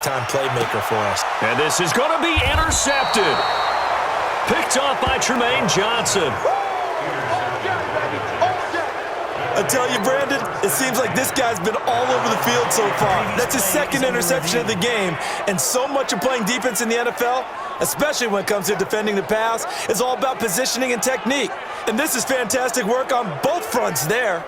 big-time playmaker for us. And this is going to be intercepted. Picked off by Tremaine Johnson. I tell you, Brandon, it seems like this guy's been all over the field so far. That's his second interception of the game. And so much of playing defense in the NFL, especially when it comes to defending the pass, is all about positioning and technique. And this is fantastic work on both fronts there.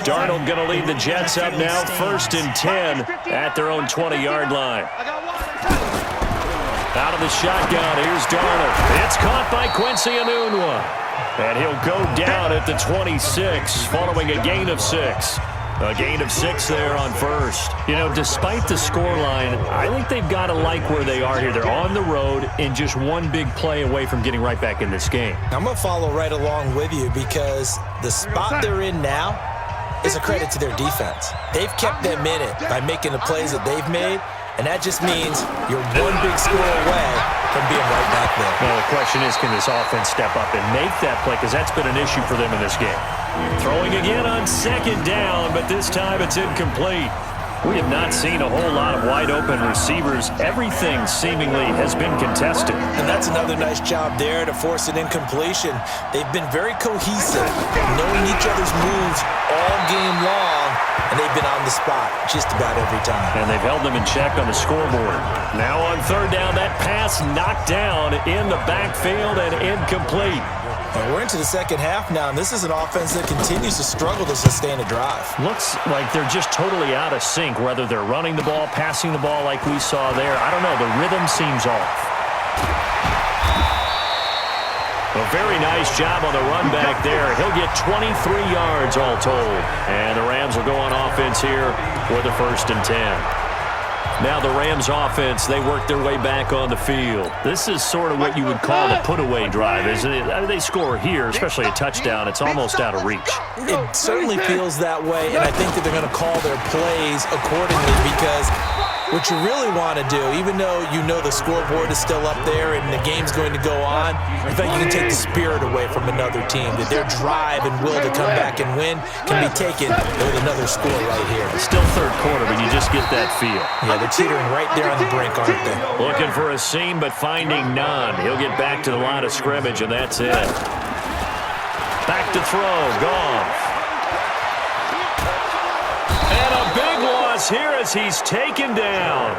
Darnold going to lead the Jets up now, 1st and 10 at their own 20-yard line. Out of the shotgun, here's Darnold. It's caught by Quincy Enunwa. And he'll go down at the 26 following a gain of 6. A gain of 6 there on 1st. You know, despite the scoreline, I think they've got to like where they are here. They're on the road and just one big play away from getting right back in this game. I'm going to follow right along with you because the spot they're in now is a credit to their defense. They've kept them in it by making the plays that they've made, and that just means you're one big score away from being right back there. Well, the question is, can this offense step up and make that play? Because that's been an issue for them in this game. Throwing again on 2nd down, but this time it's incomplete. We have not seen a whole lot of wide-open receivers. Everything seemingly has been contested. And that's another nice job there to force an incompletion. They've been very cohesive, knowing each other's moves all game long, and they've been on the spot just about every time. And they've held them in check on the scoreboard. Now on 3rd down, that pass knocked down in the backfield and incomplete. And we're into the second half now, and this is an offense that continues to struggle to sustain a drive. Looks like they're just totally out of sync, whether they're running the ball, passing the ball like we saw there. I don't know. The rhythm seems off. A very nice job on the run back there. He'll get 23 yards all told. And the Rams will go on offense here for the 1st and 10. Now the Rams offense, they work their way back on the field. This is sort of what you would call the put-away drive, isn't it? I mean, they score here, especially a touchdown. It's almost out of reach. It certainly feels that way, and I think that they're going to call their plays accordingly because what you really want to do, even though you know the scoreboard is still up there and the game's going to go on, in fact, you can take the spirit away from another team, that their drive and will to come back and win can be taken with another score right here. It's still 3rd quarter, but you just get that feel. Yeah, they're teetering right there on the brink, aren't they? Looking for a seam, but finding none. He'll get back to the line of scrimmage, and that's it. Back to throw, Goff. And a big loss here as he's taken down.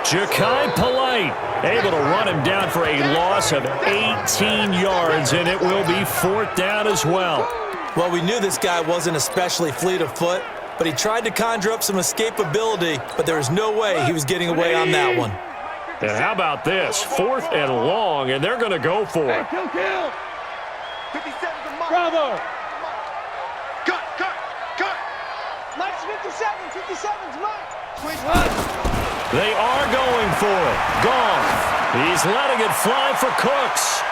Ja'Kai Polite able to run him down for a loss of 18 yards, and it will be 4th down as well. Well, we knew this guy wasn't especially fleet of foot, but he tried to conjure up some escapability, but there was no way he was getting away on that one. And how about this? 4th and long, and they're going to go for it. Bravo! Cut! 57's mine! They are going for it. Goff. He's letting it fly for Cooks.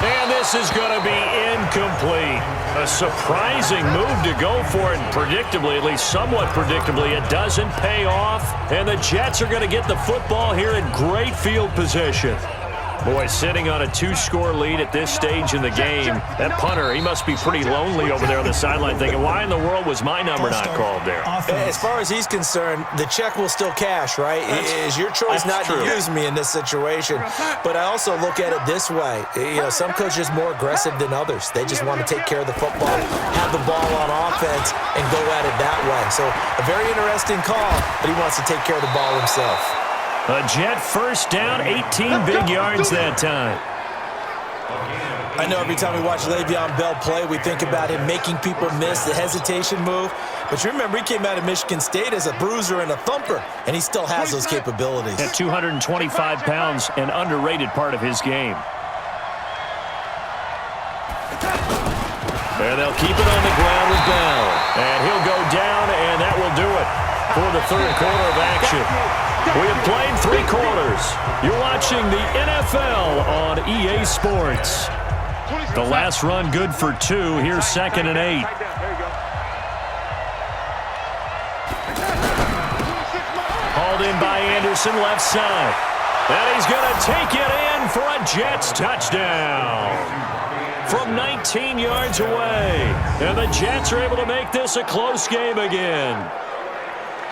And this is going to be incomplete. A surprising move to go for it, and predictably, at least somewhat predictably, it doesn't pay off. And the Jets are going to get the football here in great field position. Boy, sitting on a 2-score lead at this stage in the game, that punter, he must be pretty lonely over there on the sideline thinking, why in the world was my number not called there? As far as he's concerned, the check will still cash, right? It is your choice not to use me in this situation. But I also look at it this way. You know, some coaches are more aggressive than others. They just want to take care of the football, have the ball on offense, and go at it that way. So a very interesting call, but he wants to take care of the ball himself. A Jet 1st down, 18 big yards that time. I know every time we watch Le'Veon Bell play, we think about him making people miss the hesitation move. But you remember, he came out of Michigan State as a bruiser and a thumper, and he still has those capabilities. At 225 pounds, an underrated part of his game. And they'll keep it on the ground with Bell. And he'll go down, and that will do it for the 3rd quarter of action. We have played 3 quarters. You're watching the NFL on EA Sports. The last run good for 2. Here's 2nd and 8. Hauled in by Anderson, left side. And he's going to take it in in for a Jets touchdown from 19 yards away. And the Jets are able to make this a close game again.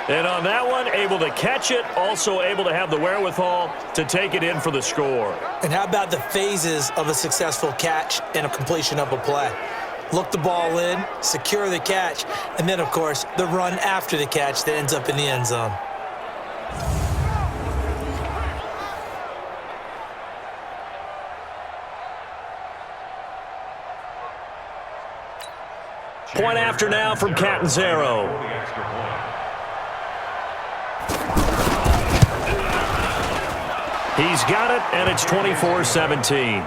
And on that one, able to catch it, also able to have the wherewithal to take it in for the score. And how about the phases of a successful catch and a completion of a play? Look the ball in, secure the catch, and then, of course, the run after the catch that ends up in the end zone. Point after now from Catanzaro. He's got it, and it's 24-17.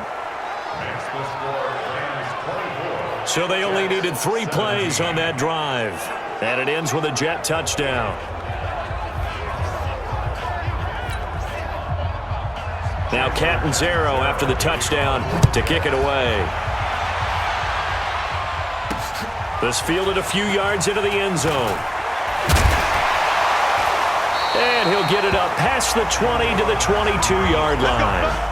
So they only needed 3 plays on that drive. And it ends with a Jet touchdown. Now Catanzaro after the touchdown to kick it away. This fielded a few yards into the end zone. And he'll get it up past the 20 to the 22-yard line.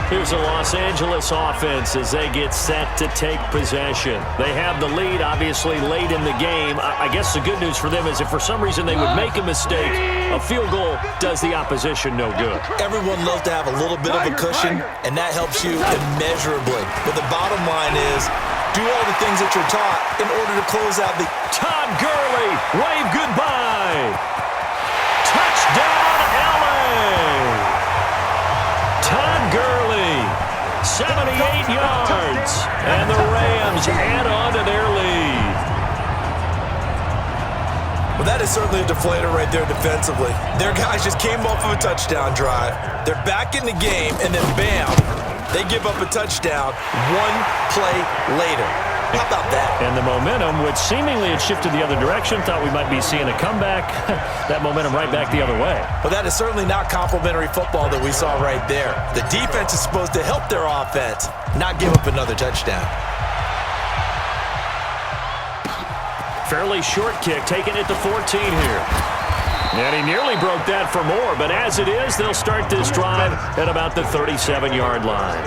Here's the Los Angeles offense as they get set to take possession. They have the lead, obviously, late in the game. I guess the good news for them is if for some reason they would make a mistake, a field goal does the opposition no good. Everyone loves to have a little bit of a cushion, and that helps you immeasurably. But the bottom line is, do all the things that you're taught in order to close out the... Todd Gurley, wave goodbye. Touchdown, LA. Todd Gurley, 78 yards, and the Rams add on to their lead. Well, that is certainly a deflator right there defensively. Their guys just came off of a touchdown drive. They're back in the game, and then bam, they give up a touchdown 1 play later. How about that? And the momentum, which seemingly had shifted the other direction, thought we might be seeing a comeback. That momentum right back the other way. Well, that is certainly not complimentary football that we saw right there. The defense is supposed to help their offense, not give up another touchdown. Fairly short kick, taking it to 14 here. And he nearly broke that for more, but as it is, they'll start this drive at about the 37-yard line.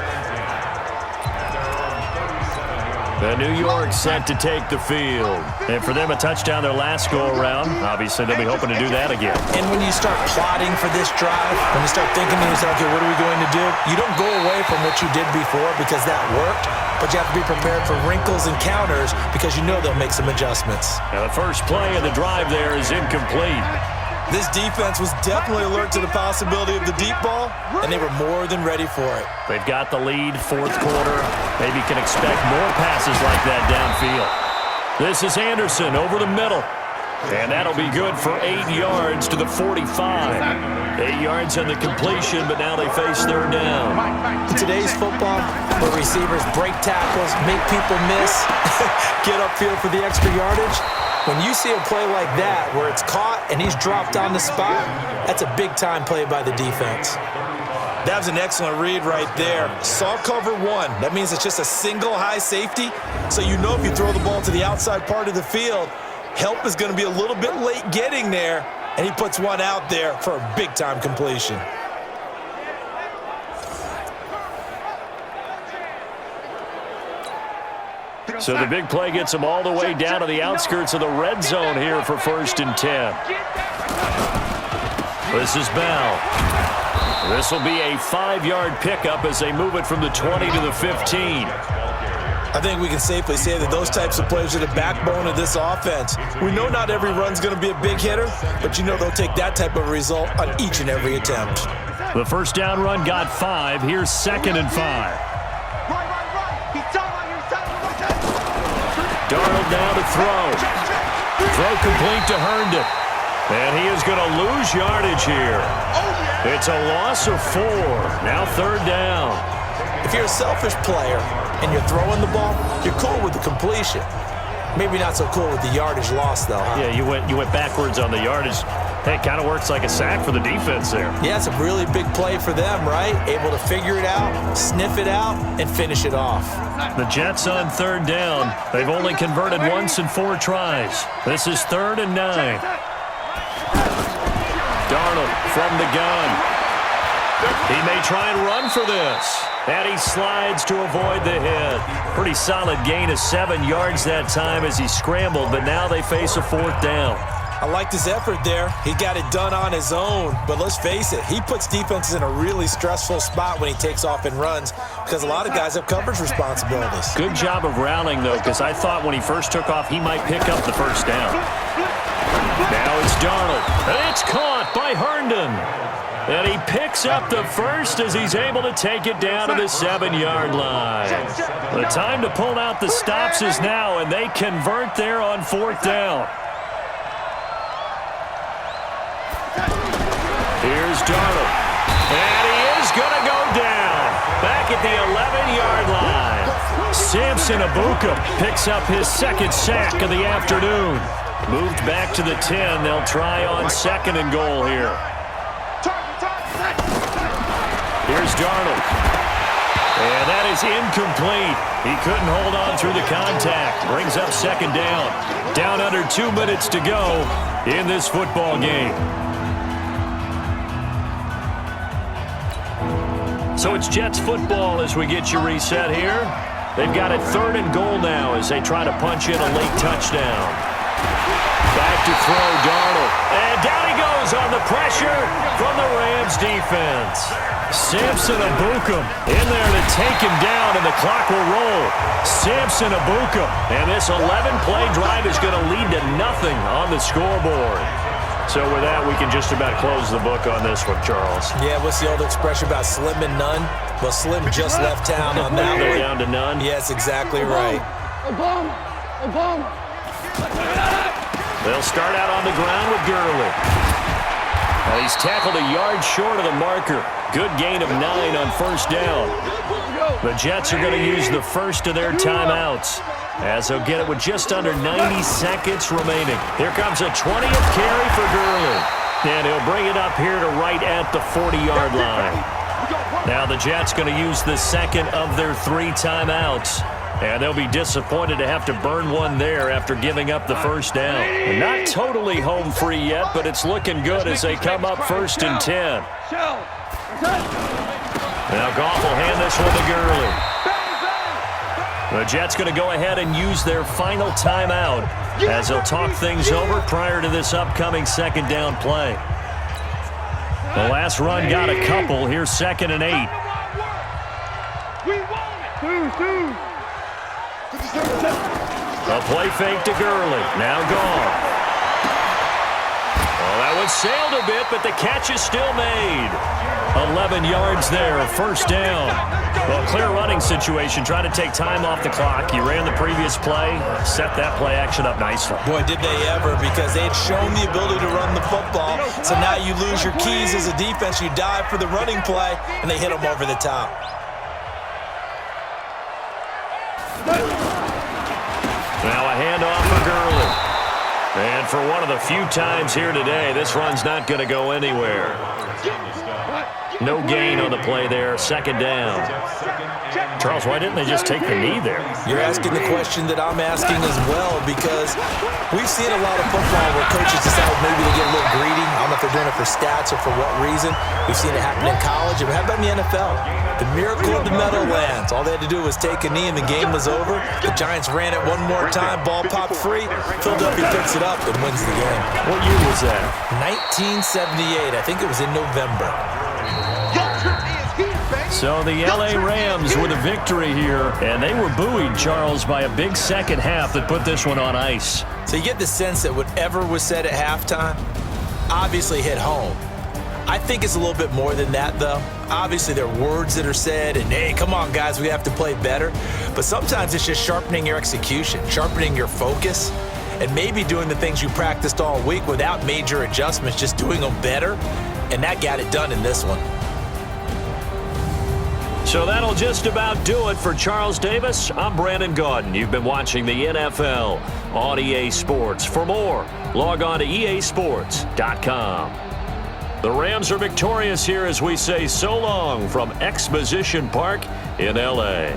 The New York set to take the field. And for them, a touchdown their last go-around. Obviously, they'll be hoping to do that again. And when you start plotting for this drive, when you start thinking to yourself, okay, what are we going to do? You don't go away from what you did before because that worked, but you have to be prepared for wrinkles and counters because you know they'll make some adjustments. Now, the first play of the drive there is incomplete. This defense was definitely alert to the possibility of the deep ball, and they were more than ready for it. They've got the lead, fourth quarter. Maybe can expect more passes like that downfield. This is Anderson over the middle. And that'll be good for 8 yards to the 45. 8 yards on the completion, but now they face third down. In today's football, where receivers break tackles, make people miss, get upfield for the extra yardage, when you see a play like that where it's caught and he's dropped on the spot, that's a big-time play by the defense. That was an excellent read right there. Saw cover 1. That means it's just a single high safety. So you know if you throw the ball to the outside part of the field, help is going to be a little bit late getting there, and he puts one out there for a big-time completion. So the big play gets him all the way down to the outskirts of the red zone here for 1st and 10. This is Bell. This will be a 5-yard pickup as they move it from the 20 to the 15. I think we can safely say that those types of plays are the backbone of this offense. We know not every run's going to be a big hitter, but you know they'll take that type of result on each and every attempt. The first down run got 5. Here's 2nd and 5. Darnold now to throw. Throw complete to Herndon. And he is going to lose yardage here. It's a loss of 4. Now 3rd down. If you're a selfish player and you're throwing the ball, you're cool with the completion. Maybe not so cool with the yardage loss, though, huh? Yeah, you went backwards on the yardage. Hey, it kind of works like a sack for the defense there. Yeah, it's a really big play for them, right? Able to figure it out, sniff it out, and finish it off. The Jets on 3rd down. They've only converted once in 4 tries. This is 3rd and 9. Darnold from the gun. He may try and run for this. And he slides to avoid the hit. Pretty solid gain of 7 yards that time as he scrambled, but now they face a 4th down. I liked his effort there. He got it done on his own. But let's face it, he puts defenses in a really stressful spot when he takes off and runs because a lot of guys have coverage responsibilities. Good job of rallying, though, because I thought when he first took off, he might pick up the 1st down. Now it's Darnold. And it's caught by Herndon. And he picks up the 1st as he's able to take it down to the 7-yard line. The time to pull out the stops is now, and they convert there on 4th down. Here's Darnold. And he is going to go down. Back at the 11-yard line. Samson Abuka picks up his 2nd sack of the afternoon. Moved back to the 10. They'll try on 2nd and goal here. Here's Darnold. And that is incomplete. He couldn't hold on through the contact. Brings up 2nd down. Down under 2 minutes to go in this football game. So it's Jets football as we get you reset here. They've got it 3rd and goal now as they try to punch in a late touchdown. Back to throw, Darnold. And down he goes on the pressure from the Rams defense. Samson Abuka in there to take him down, and the clock will roll. Samson Abuka. And this 11-play drive is going to lead to nothing on the scoreboard. So with that, we can just about close the book on this one, Charles. Yeah, what's the old expression about slim and none? Well, Slim just left town on that They're one. down to none? Yes, exactly right. They'll start out on the ground with Gurley. He's tackled a yard short of the marker. Good gain of 9 on 1st down. The Jets are going to use the 1st of their timeouts as they'll get it with just under 90 seconds remaining. Here comes a 20th carry for Gurley. And he'll bring it up here to right at the 40-yard line. Now the Jets going to use the 2nd of their 3 timeouts. And they'll be disappointed to have to burn one there after giving up the 1st down. And not totally home free yet, but it's looking good as they come up 1st and 10. Now Goff will hand this one to Gurley. The Jets going to go ahead and use their final timeout as they'll talk things over prior to this upcoming 2nd down play. The last run got a couple. Here's 2nd and 8. A play fake to Gurley. Now gone. Well, that one sailed a bit, but the catch is still made. 11 yards there, 1st down. Well, clear running situation. Trying to take time off the clock. He ran the previous play, set that play action up nicely. Boy, did they ever, because they had shown the ability to run the football. So now you lose your keys as a defense. You dive for the running play, and they hit him over the top. Now a handoff for Gurley. And for one of the few times here today, this run's not going to go anywhere. No gain on the play there, 2nd down. Charles, why didn't they just take the knee there? You're asking the question that I'm asking as well, because we've seen a lot of football where coaches decide maybe to get a little greedy. I don't know if they're doing it for stats or for what reason. We've seen it happen in college. And how about in the NFL? The miracle of the Meadowlands. All they had to do was take a knee and the game was over. The Giants ran it one more time. Ball popped free. Philadelphia picks it up and wins the game. What year was that? 1978. I think it was in November. So the L.A. Rams with a victory here, and they were buoyed, Charles, by a big second half that put this one on ice. So you get the sense that whatever was said at halftime obviously hit home. I think it's a little bit more than that, though. Obviously, there are words that are said, and, hey, come on, guys, we have to play better. But sometimes it's just sharpening your execution, sharpening your focus, and maybe doing the things you practiced all week without major adjustments, just doing them better. And that got it done in this one. So that'll just about do it for Charles Davis. I'm Brandon Gaudin. You've been watching the NFL on EA Sports. For more, log on to easports.com. The Rams are victorious here as we say so long from Exposition Park in L.A.